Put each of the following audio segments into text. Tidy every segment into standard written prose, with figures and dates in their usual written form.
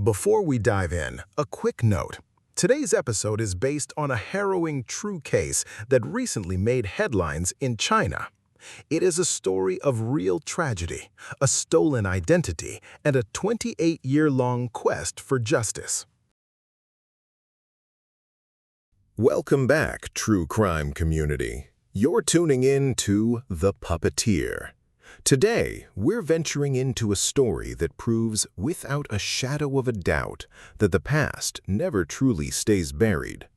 Before we dive in, a quick note. Today's episode is based on a harrowing true case that recently made headlines in China. It is a story of real tragedy, a stolen identity, and a 28-year-long quest for justice. Welcome back, true crime community. You're tuning in to The Puppeteer. Today, we're venturing into a story that proves without a shadow of a doubt that the past never truly stays buried.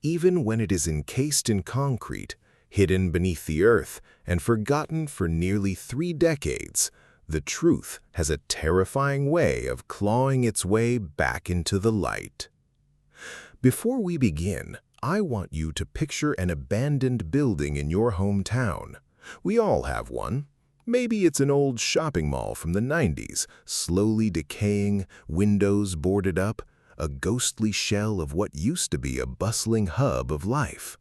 Even when it is encased in concrete, hidden beneath the earth, and forgotten for nearly 3 decades, the truth has a terrifying way of clawing its way back into the light. Before we begin, I want you to picture an abandoned building in your hometown. We all have one. Maybe it's an old shopping mall from the 90s, slowly decaying, windows boarded up, a ghostly shell of what used to be a bustling hub of life.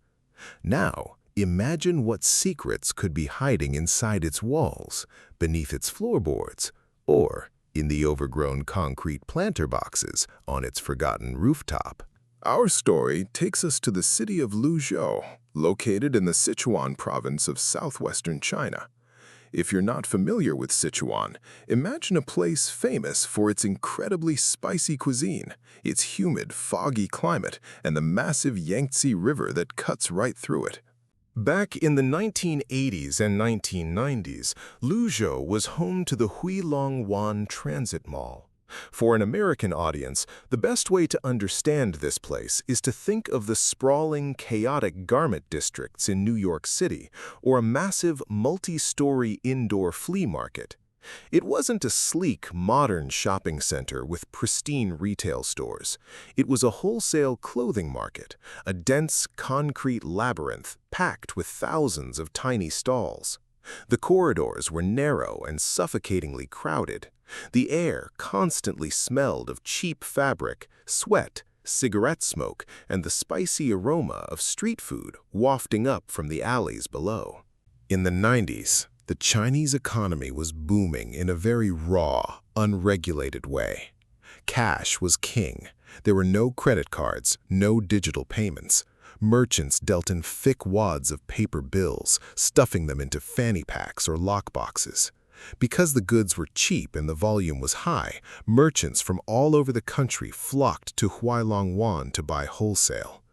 Now, imagine what secrets could be hiding inside its walls, beneath its floorboards, or in the overgrown concrete planter boxes on its forgotten rooftop. Our story takes us to the city of Luzhou, located in the Sichuan province of southwestern China. If you're not familiar with Sichuan, imagine a place famous for its incredibly spicy cuisine, its humid, foggy climate, and the massive Yangtze River that cuts right through it. Back in the 1980s and 1990s, Luzhou was home to the Huilongwan Transit Mall. For an American audience, the best way to understand this place is to think of the sprawling, chaotic garment districts in New York City, or a massive, multi-story indoor flea market. It wasn't a sleek, modern shopping center with pristine retail stores. It was a wholesale clothing market, a dense, concrete labyrinth packed with thousands of tiny stalls. The corridors were narrow and suffocatingly crowded. The air constantly smelled of cheap fabric, sweat, cigarette smoke, and the spicy aroma of street food wafting up from the alleys below. In the 90s, the Chinese economy was booming in a very raw, unregulated way. Cash was king. There were no credit cards, no digital payments. Merchants dealt in thick wads of paper bills, stuffing them into fanny packs or lockboxes. Because the goods were cheap and the volume was high, merchants from all over the country flocked to Huilongwan to buy wholesale.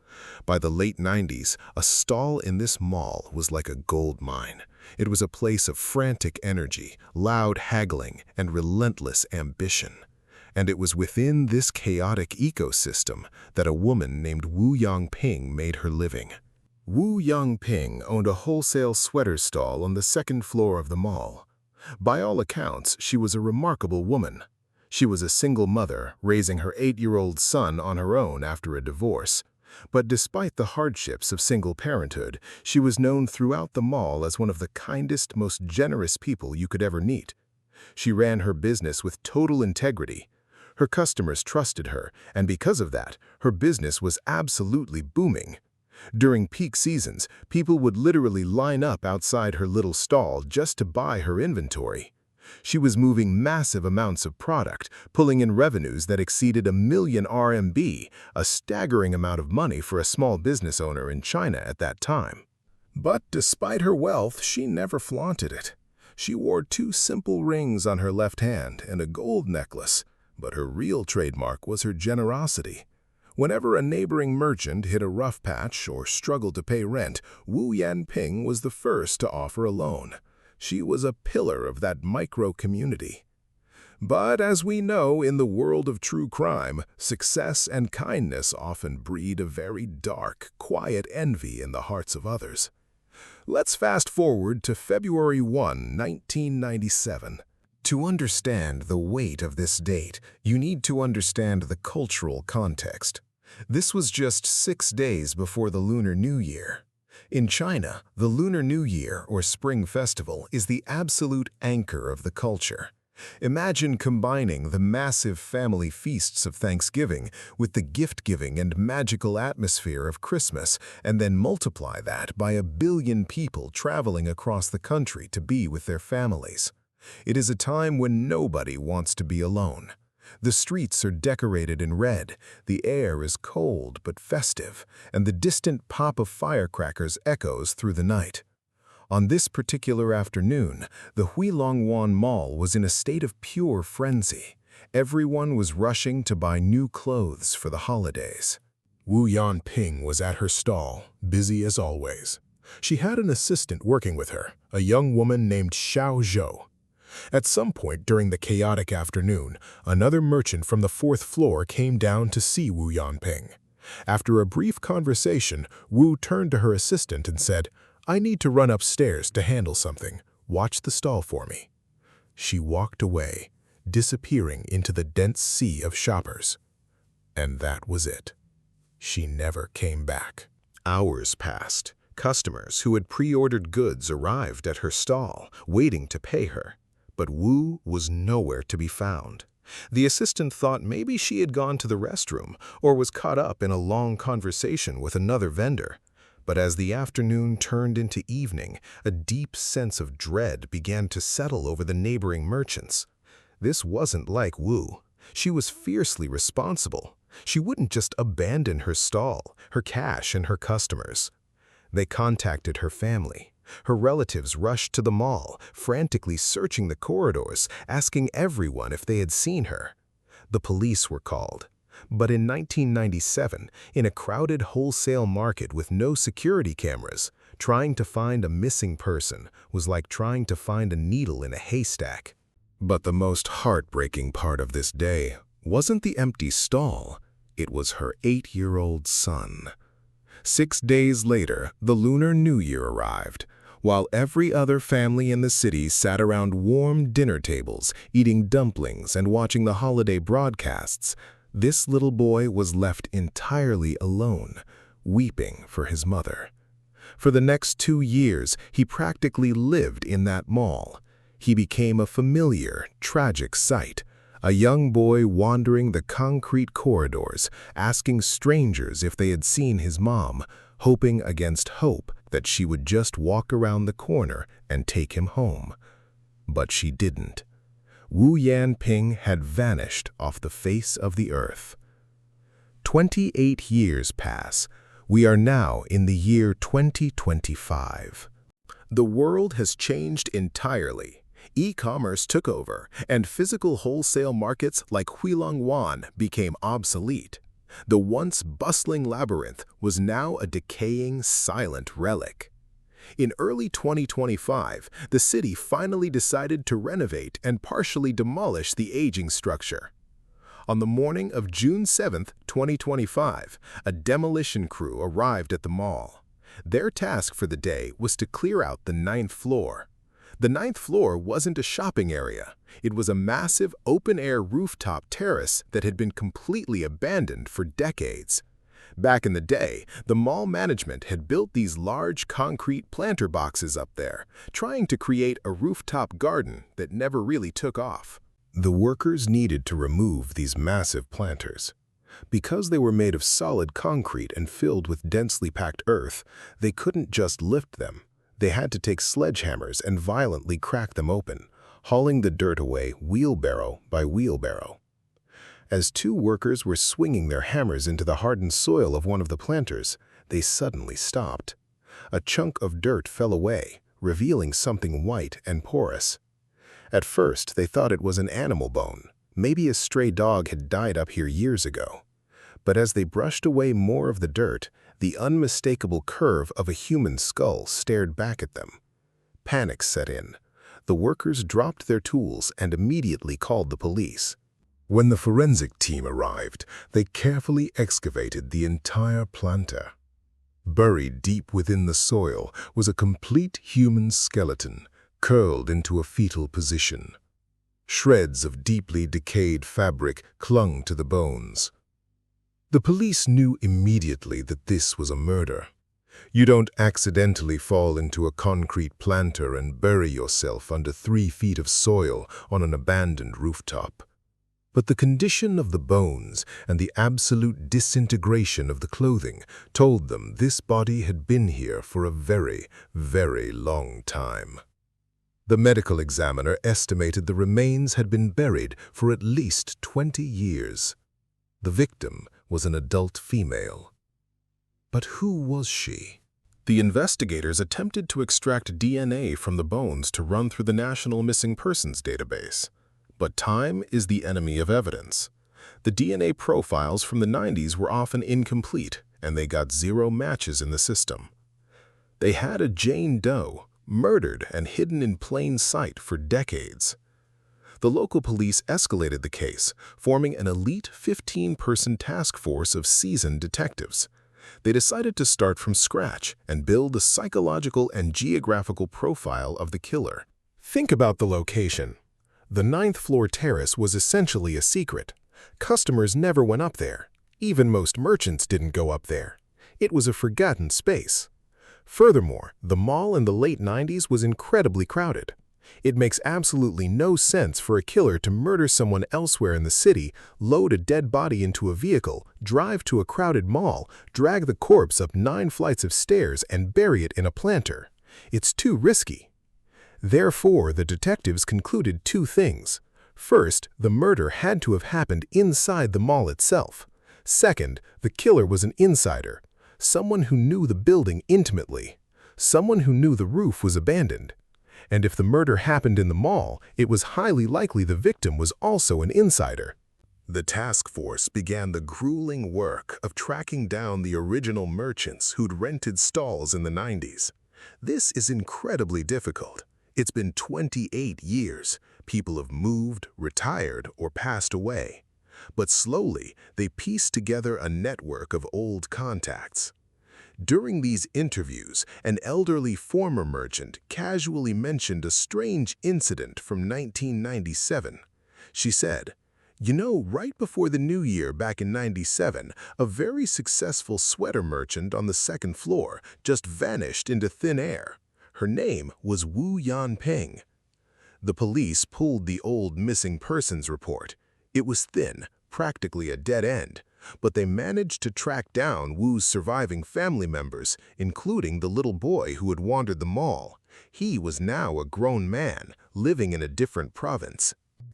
By the late 90s, a stall in this mall was like a gold mine. It was a place of frantic energy, loud haggling, and relentless ambition. And it was within this chaotic ecosystem that a woman named Yanping made her living. Yanping owned a wholesale sweater stall on the second floor of the mall. By all accounts, she was a remarkable woman. She was a single mother, raising her 8-year-old son on her own after a divorce. But despite the hardships of single parenthood, she was known throughout the mall as one of the kindest, most generous people you could ever meet. She ran her business with total integrity. Her customers trusted her, and because of that, her business was absolutely booming. During peak seasons, people would literally line up outside her little stall just to buy her inventory. She was moving massive amounts of product, pulling in revenues that exceeded 1 million RMB, a staggering amount of money for a small business owner in China at that time. But despite her wealth, she never flaunted it. She wore 2 simple rings on her left hand and a gold necklace, but her real trademark was her generosity. Whenever a neighboring merchant hit a rough patch or struggled to pay rent, Yanping was the first to offer a loan. She was a pillar of that micro-community. But as we know, in the world of true crime, success and kindness often breed a very dark, quiet envy in the hearts of others. Let's fast forward to February 1, 1997. To understand the weight of this date, you need to understand the cultural context. This was just 6 days before the Lunar New Year. In China, the Lunar New Year, or Spring Festival, is the absolute anchor of the culture. Imagine combining the massive family feasts of Thanksgiving with the gift-giving and magical atmosphere of Christmas, and then multiply that by 1 billion people traveling across the country to be with their families. It is a time when nobody wants to be alone. The streets are decorated in red, the air is cold but festive, and the distant pop of firecrackers echoes through the night. On this particular afternoon, the Huilongwan Mall was in a state of pure frenzy. Everyone was rushing to buy new clothes for the holidays. Wu Yanping was at her stall, busy as always. She had an assistant working with her, a young woman named Xiao Zhou. At some point during the chaotic afternoon, another merchant from the fourth floor came down to see Wu Yanping. After a brief conversation, Wu turned to her assistant and said, "I need to run upstairs to handle something. Watch the stall for me." She walked away, disappearing into the dense sea of shoppers. And that was it. She never came back. Hours passed. Customers who had pre-ordered goods arrived at her stall, waiting to pay her. But Wu was nowhere to be found. The assistant thought maybe she had gone to the restroom or was caught up in a long conversation with another vendor. But as the afternoon turned into evening, a deep sense of dread began to settle over the neighboring merchants. This wasn't like Wu. She was fiercely responsible. She wouldn't just abandon her stall, her cash, and her customers. They contacted her family. Her relatives rushed to the mall, frantically searching the corridors, asking everyone if they had seen her. The police were called. But in 1997, in a crowded wholesale market with no security cameras, trying to find a missing person was like trying to find a needle in a haystack. But the most heartbreaking part of this day wasn't the empty stall. It was her 8-year-old son. 6 days later, the Lunar New Year arrived. While every other family in the city sat around warm dinner tables, eating dumplings and watching the holiday broadcasts, this little boy was left entirely alone, weeping for his mother. For the next 2 years, he practically lived in that mall. He became a familiar, tragic sight. A young boy wandering the concrete corridors, asking strangers if they had seen his mom, hoping against hope that she would just walk around the corner and take him home. But she didn't. Wu Yanping had vanished off the face of the earth. 28 years pass. We are now in the year 2025. The world has changed entirely. E-commerce took over, and physical wholesale markets like Huilongwan became obsolete. The once bustling labyrinth was now a decaying, silent relic. In early 2025, the city finally decided to renovate and partially demolish the aging structure. On the morning of June 7, 2025, a demolition crew arrived at the mall. Their task for the day was to clear out the 9th floor. The 9th floor wasn't a shopping area. It was a massive open-air rooftop terrace that had been completely abandoned for decades. Back in the day, the mall management had built these large concrete planter boxes up there, trying to create a rooftop garden that never really took off. The workers needed to remove these massive planters. Because they were made of solid concrete and filled with densely packed earth, they couldn't just lift them. They had to take sledgehammers and violently crack them open, hauling the dirt away wheelbarrow by wheelbarrow. As 2 workers were swinging their hammers into the hardened soil of one of the planters, they suddenly stopped. A chunk of dirt fell away, revealing something white and porous. At first, they thought it was an animal bone. Maybe a stray dog had died up here years ago. But as they brushed away more of the dirt, the unmistakable curve of a human skull stared back at them. Panic set in. The workers dropped their tools and immediately called the police. When the forensic team arrived, they carefully excavated the entire planter. Buried deep within the soil was a complete human skeleton, curled into a fetal position. Shreds of deeply decayed fabric clung to the bones. The police knew immediately that this was a murder. You don't accidentally fall into a concrete planter and bury yourself under 3 feet of soil on an abandoned rooftop. But the condition of the bones and the absolute disintegration of the clothing told them this body had been here for a very, very long time. The medical examiner estimated the remains had been buried for at least 20 years. The victim was an adult female. But who was she? The investigators attempted to extract DNA from the bones to run through the National Missing Persons database. But time is the enemy of evidence. The DNA profiles from the 90s were often incomplete, and they got zero matches in the system. They had a Jane Doe, murdered and hidden in plain sight for decades. The local police escalated the case, forming an elite 15-person task force of seasoned detectives. They decided to start from scratch and build a psychological and geographical profile of the killer. Think about the location. The 9th-floor terrace was essentially a secret. Customers never went up there. Even most merchants didn't go up there. It was a forgotten space. Furthermore, the mall in the late 90s was incredibly crowded. It makes absolutely no sense for a killer to murder someone elsewhere in the city, load a dead body into a vehicle, drive to a crowded mall, drag the corpse up 9 flights of stairs, and bury it in a planter. It's too risky. Therefore, the detectives concluded 2 things. First, the murder had to have happened inside the mall itself. Second, the killer was an insider, someone who knew the building intimately, someone who knew the roof was abandoned. And if the murder happened in the mall, it was highly likely the victim was also an insider. The task force began the grueling work of tracking down the original merchants who'd rented stalls in the 90s. This is incredibly difficult. It's been 28 years. People have moved, retired, or passed away. But slowly, they pieced together a network of old contacts. During these interviews, an elderly former merchant casually mentioned a strange incident from 1997. She said, "You know, right before the New Year back in '97, a very successful sweater merchant on the 2nd floor just vanished into thin air. Her name was Yanping." The police pulled the old missing persons report. It was thin, practically a dead end, but they managed to track down Wu's surviving family members, including the little boy who had wandered the mall. He was now a grown man, living in a different province.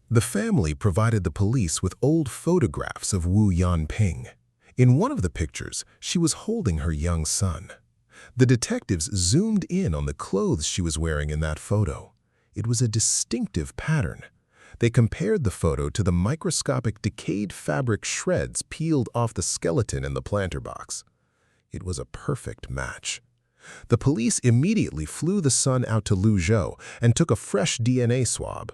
The family provided the police with old photographs of Wu Yanping. In one of the pictures, she was holding her young son. The detectives zoomed in on the clothes she was wearing in that photo. It was a distinctive pattern. They compared the photo to the microscopic decayed fabric shreds peeled off the skeleton in the planter box. It was a perfect match. The police immediately flew the son out to Luzhou and took a fresh DNA swab.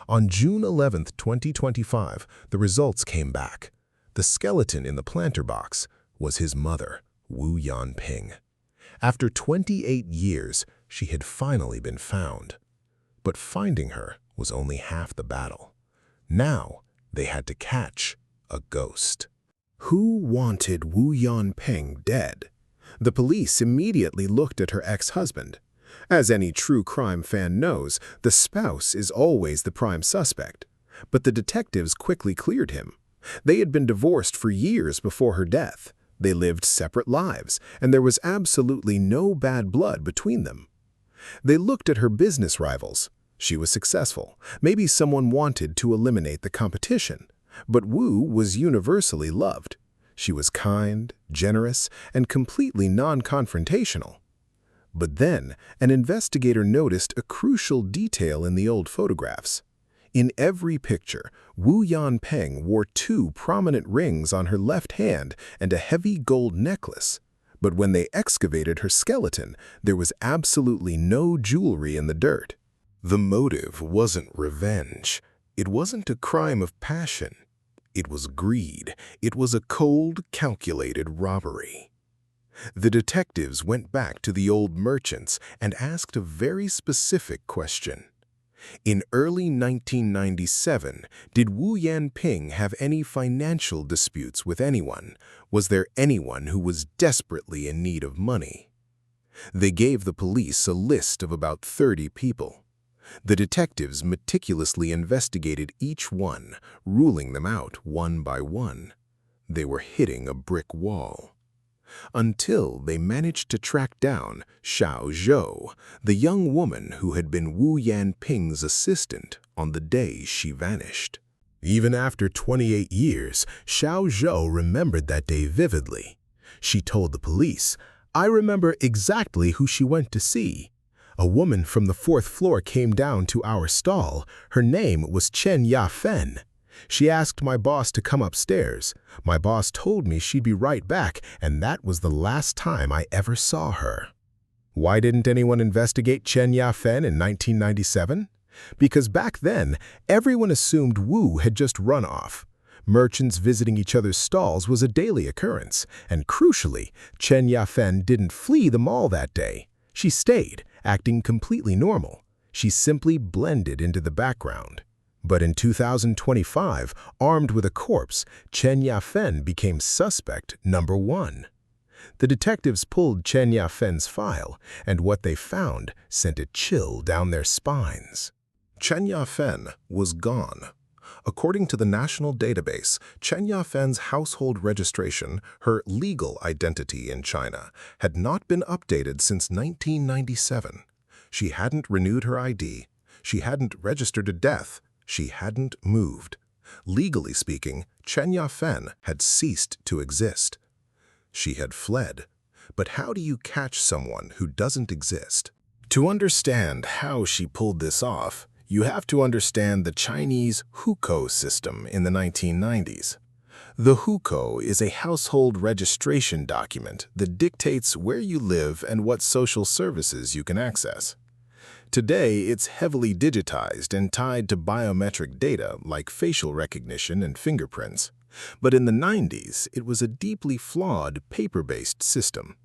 On June 11, 2025, the results came back. The skeleton in the planter box was his mother, Wu Yanping. After 28 years, she had finally been found. But finding her was only half the battle. Now, they had to catch a ghost. Who wanted Wu Yanping dead? The police immediately looked at her ex-husband. As any true crime fan knows, the spouse is always the prime suspect. But the detectives quickly cleared him. They had been divorced for years before her death. They lived separate lives, and there was absolutely no bad blood between them. They looked at her business rivals. She was successful. Maybe someone wanted to eliminate the competition. But Wu was universally loved. She was kind, generous, and completely non-confrontational. But then, an investigator noticed a crucial detail in the old photographs. In every picture, Wu Yanping wore 2 prominent rings on her left hand and a heavy gold necklace. But when they excavated her skeleton, there was absolutely no jewelry in the dirt. The motive wasn't revenge. It wasn't a crime of passion. It was greed. It was a cold, calculated robbery. The detectives went back to the old merchants and asked a very specific question. In early 1997, did Wu Yanping have any financial disputes with anyone? Was there anyone who was desperately in need of money? They gave the police a list of about 30 people. The detectives meticulously investigated each one, ruling them out one by one. They were hitting a brick wall. until they managed to track down Xiao Zhou, the young woman who had been Wu Yanping's assistant on the day she vanished. Even after 28 years, Xiao Zhou remembered that day vividly. She told the police, "I remember exactly who she went to see. A woman from the 4th floor came down to our stall. Her name was Chen Yafen. She asked my boss to come upstairs. My boss told me she'd be right back, and that was the last time I ever saw her." Why didn't anyone investigate Chen Yafen in 1997? Because back then, everyone assumed Wu had just run off. Merchants visiting each other's stalls was a daily occurrence, and crucially, Chen Yafen didn't flee the mall that day. She stayed, acting completely normal. She simply blended into the background. But in 2025, armed with a corpse, Chen Yafen became suspect number 1. The detectives pulled Chen Yafen's file, and what they found sent a chill down their spines. Chen Yafen was gone. According to the national database, Chen Yafen's household registration, her legal identity in China, had not been updated since 1997. She hadn't renewed her ID. She hadn't registered a death. She hadn't moved. Legally speaking, Chen Yafen had ceased to exist. She had fled. But how do you catch someone who doesn't exist? To understand how she pulled this off, you have to understand the Chinese hukou system in the 1990s. The hukou is a household registration document that dictates where you live and what social services you can access. Today, it's heavily digitized and tied to biometric data like facial recognition and fingerprints. But in the 90s, it was a deeply flawed, paper-based system.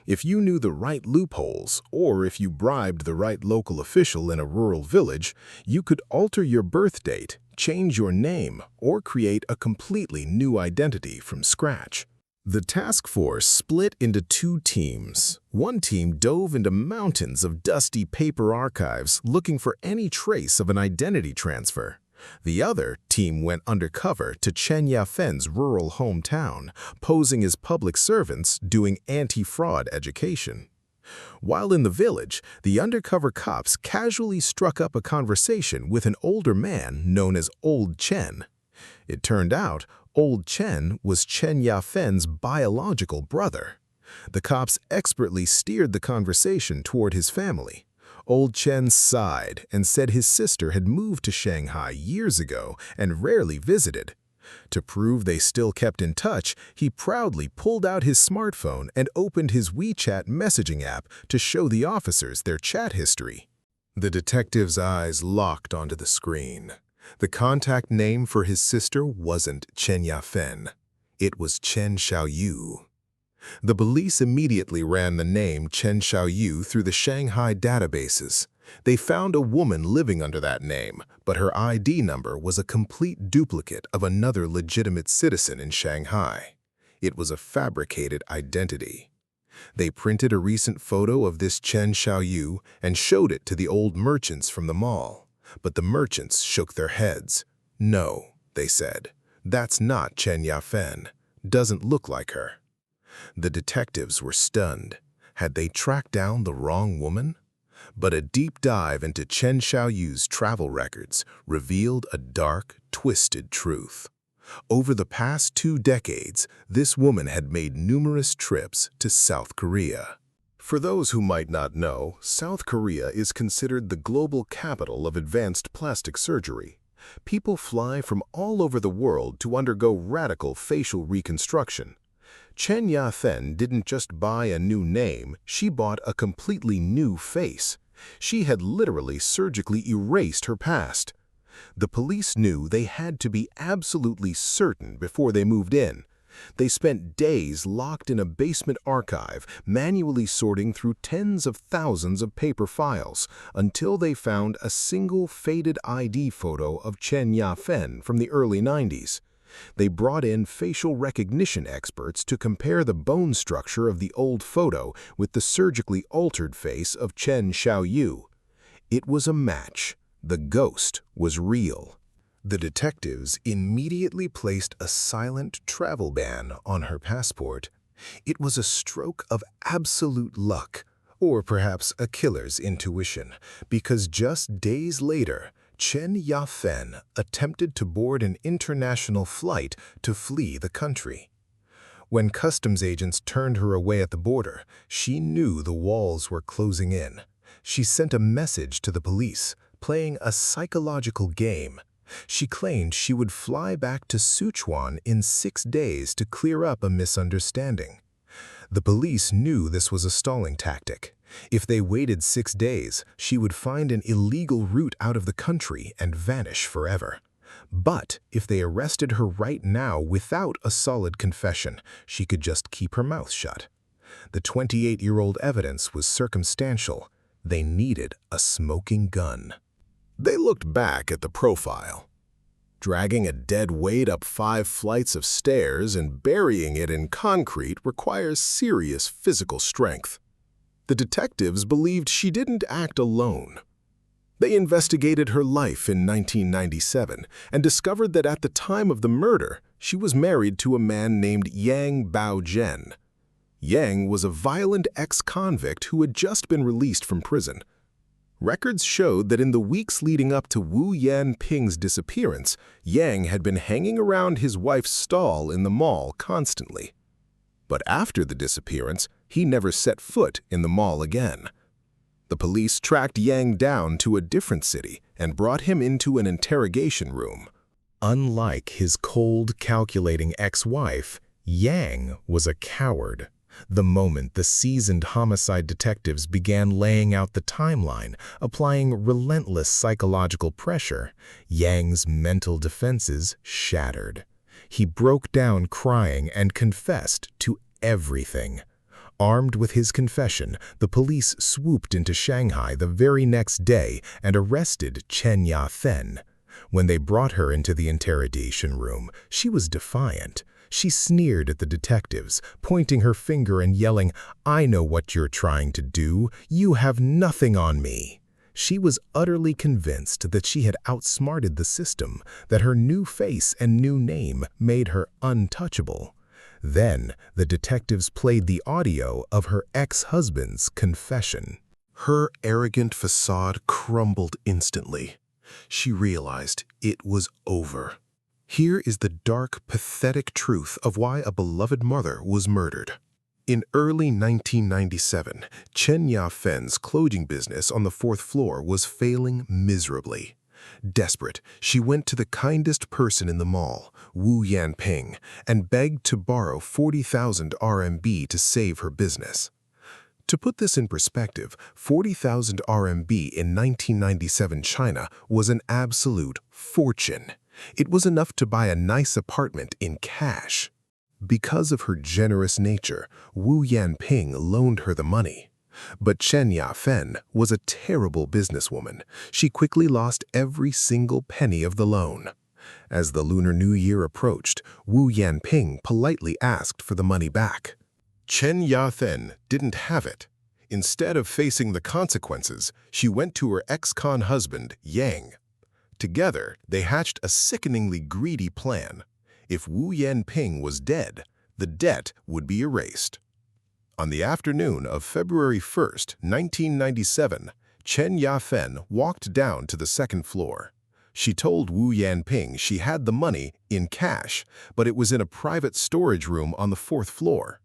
If you knew the right loopholes, or if you bribed the right local official in a rural village, you could alter your birth date, change your name, or create a completely new identity from scratch. The task force split into 2 teams. One team dove into mountains of dusty paper archives looking for any trace of an identity transfer. The other team went undercover to Chen Yafen's rural hometown, posing as public servants doing anti-fraud education. While in the village, the undercover cops casually struck up a conversation with an older man known as Old Chen. It turned out Old Chen was Chen Yafen's biological brother. The cops expertly steered the conversation toward his family. Old Chen sighed and said his sister had moved to Shanghai years ago and rarely visited. To prove they still kept in touch, he proudly pulled out his smartphone and opened his WeChat messaging app to show the officers their chat history. The detective's eyes locked onto the screen. The contact name for his sister wasn't Chen Yafen. It was Chen Xiaoyu. The police immediately ran the name Chen Xiaoyu through the Shanghai databases. They found a woman living under that name, but her ID number was a complete duplicate of another legitimate citizen in Shanghai. It was a fabricated identity. They printed a recent photo of this Chen Xiaoyu and showed it to the old merchants from the mall. But the merchants shook their heads. "No," they said, "that's not Chen Yafen. Doesn't look like her." The detectives were stunned. Had they tracked down the wrong woman? But a deep dive into Chen Xiaoyu's travel records revealed a dark, twisted truth. Over the past 2 decades, this woman had made numerous trips to South Korea. For those who might not know, South Korea is considered the global capital of advanced plastic surgery. People fly from all over the world to undergo radical facial reconstruction. Chen Yafen didn't just buy a new name, she bought a completely new face. She had literally surgically erased her past. The police knew they had to be absolutely certain before they moved in. They spent days locked in a basement archive, manually sorting through tens of thousands of paper files, until they found a single faded ID photo of Chen Yafen from the early 90s. They brought in facial recognition experts to compare the bone structure of the old photo with the surgically altered face of Chen Xiaoyu. It was a match. The ghost was real. The detectives immediately placed a silent travel ban on her passport It was a stroke of absolute luck, or perhaps a killer's intuition, because just days later, Chen Yafeng attempted to board an international flight to flee the country. When customs agents turned her away at the border, she knew the walls were closing in. She sent a message to the police, playing a psychological game. She claimed she would fly back to Sichuan in 6 days to clear up a misunderstanding. The police knew this was a stalling tactic. If they waited 6 days, she would find an illegal route out of the country and vanish forever. But if they arrested her right now without a solid confession, she could just keep her mouth shut. The 28-year-old evidence was circumstantial. They needed a smoking gun. They looked back at the profile. Dragging a dead weight up 5 flights of stairs and burying it in concrete requires serious physical strength. The detectives believed she didn't act alone. They investigated her life in 1997 and discovered that at the time of the murder, she was married to a man named Yang Baozhen. Yang was a violent ex-convict who had just been released from prison. Records showed that in the weeks leading up to Wu Yanping's disappearance, Yang had been hanging around his wife's stall in the mall constantly. But after the disappearance, he never set foot in the mall again. The police tracked Yang down to a different city and brought him into an interrogation room. Unlike his cold, calculating ex-wife, Yang was a coward. The moment the seasoned homicide detectives began laying out the timeline, applying relentless psychological pressure, Yang's mental defenses shattered. He broke down crying and confessed to everything. Armed with his confession, the police swooped into Shanghai the very next day and arrested Chen Yafeng. When they brought her into the interrogation room, she was defiant. She sneered at the detectives, pointing her finger and yelling, "I know what you're trying to do. You have nothing on me." She was utterly convinced that she had outsmarted the system, that her new face and new name made her untouchable. Then, the detectives played the audio of her ex-husband's confession. Her arrogant facade crumbled instantly. She realized it was over. Here is the dark, pathetic truth of why a beloved mother was murdered. In early 1997, Chen Yafeng's clothing business on the 4th floor was failing miserably. Desperate, she went to the kindest person in the mall, Wu Yanping, and begged to borrow 40,000 RMB to save her business. To put this in perspective, 40,000 RMB in 1997 China was an absolute fortune. It was enough to buy a nice apartment in cash. Because of her generous nature, Wu Yanping loaned her the money. But Chen Yafeng was a terrible businesswoman. She quickly lost every single penny of the loan. As the Lunar New Year approached, Wu Yanping politely asked for the money back. Chen Yafeng didn't have it. Instead of facing the consequences, she went to her ex-con husband, Yang. Together, they hatched a sickeningly greedy plan. If Wu Yanping was dead, the debt would be erased. On the afternoon of February 1st, 1997, Chen Yafeng walked down to the 2nd floor. She told Wu Yanping she had the money in cash, but it was in a private storage room on the 4th floor.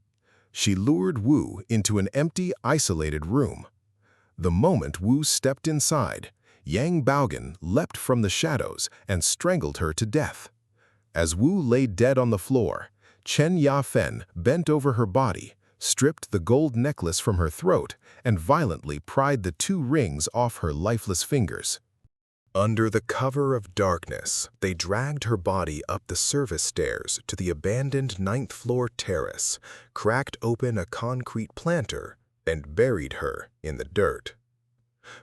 She lured Wu into an empty, isolated room. The moment Wu stepped inside, Yang Baogan leapt from the shadows and strangled her to death. As Wu lay dead on the floor, Chen Yafeng bent over her body, stripped the gold necklace from her throat, and violently pried the 2 rings off her lifeless fingers. Under the cover of darkness, they dragged her body up the service stairs to the abandoned 9th floor terrace, cracked open a concrete planter, and buried her in the dirt.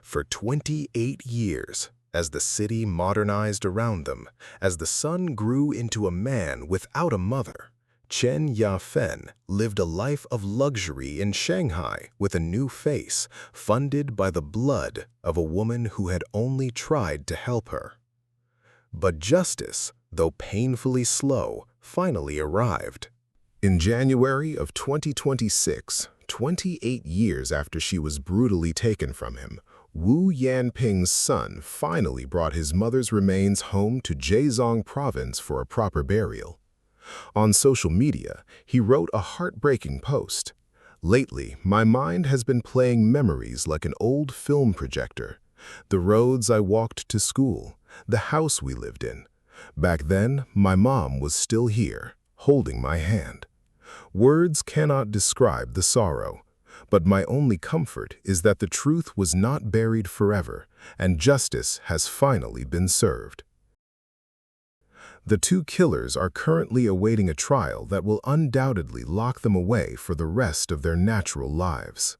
For 28 years, as the city modernized around them, as the son grew into a man without a mother, Chen Yafeng lived a life of luxury in Shanghai with a new face, funded by the blood of a woman who had only tried to help her. But justice, though painfully slow, finally arrived. In January of 2026, 28 years after she was brutally taken from him, Wu Yanping's son finally brought his mother's remains home to Zhejiang province for a proper burial. On social media, he wrote a heartbreaking post. "Lately, my mind has been playing memories like an old film projector. The roads I walked to school, the house we lived in. Back then, my mom was still here, holding my hand. Words cannot describe the sorrow, but my only comfort is that the truth was not buried forever, and justice has finally been served." The two killers are currently awaiting a trial that will undoubtedly lock them away for the rest of their natural lives.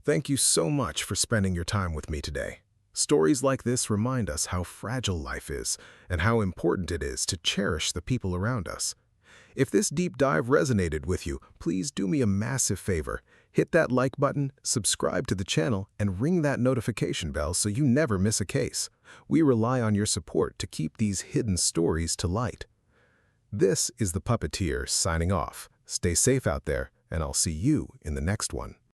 Thank you so much for spending your time with me today. Stories like this remind us how fragile life is and how important it is to cherish the people around us. If this deep dive resonated with you, please do me a massive favor. Hit that like button, subscribe to the channel, and ring that notification bell so you never miss a case. We rely on your support to keep these hidden stories to light. This is the Puppeteer signing off. Stay safe out there, and I'll see you in the next one.